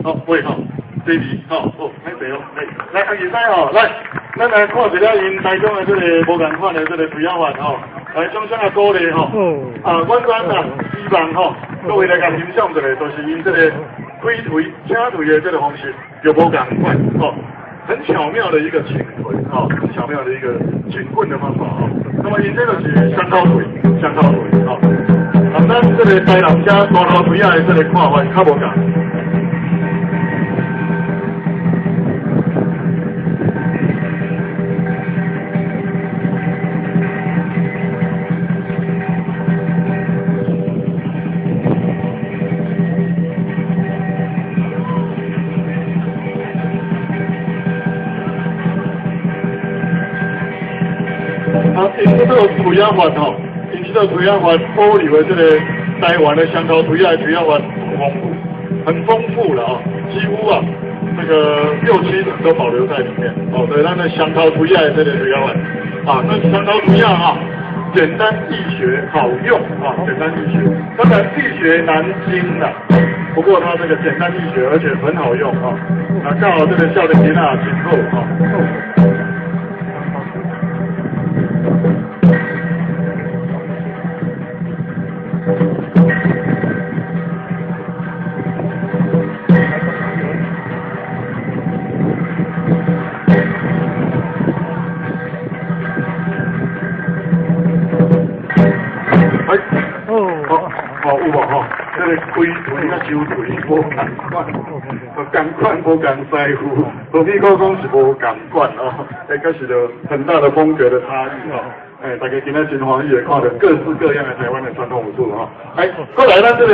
好，喂吼，这里吼，哦，那谁哦，来，阿二仔吼，来，咱来看一下因台中的这个无共款的这个推销法吼，来掌声啊鼓励吼，阮希望吼，各位来甲欣赏一下，就是因这个推请推的这个方式就无共款吼。很巧妙的一个请棍，很巧妙的一个请棍的方法那么因这个是香口腿，咱这个台南家大头腿的这个看法较无共。因这个推销法因这个推销法保留的这个台湾的香口推的推销法很丰富了几乎这个6、7成都保留在里面所以咱的香口推的这个推销法那香口推简单易学好用简单易学，当然易学难精不过它这个简单易学而且很好用那刚好这个笑脸吉娜今后有无这个开腿甲收腿无共款，共款无共师傅，何必讲是无共款这是就很大的风格的差异大家今天真欢喜的看到各式各样的台湾的传统武术过来咱这个。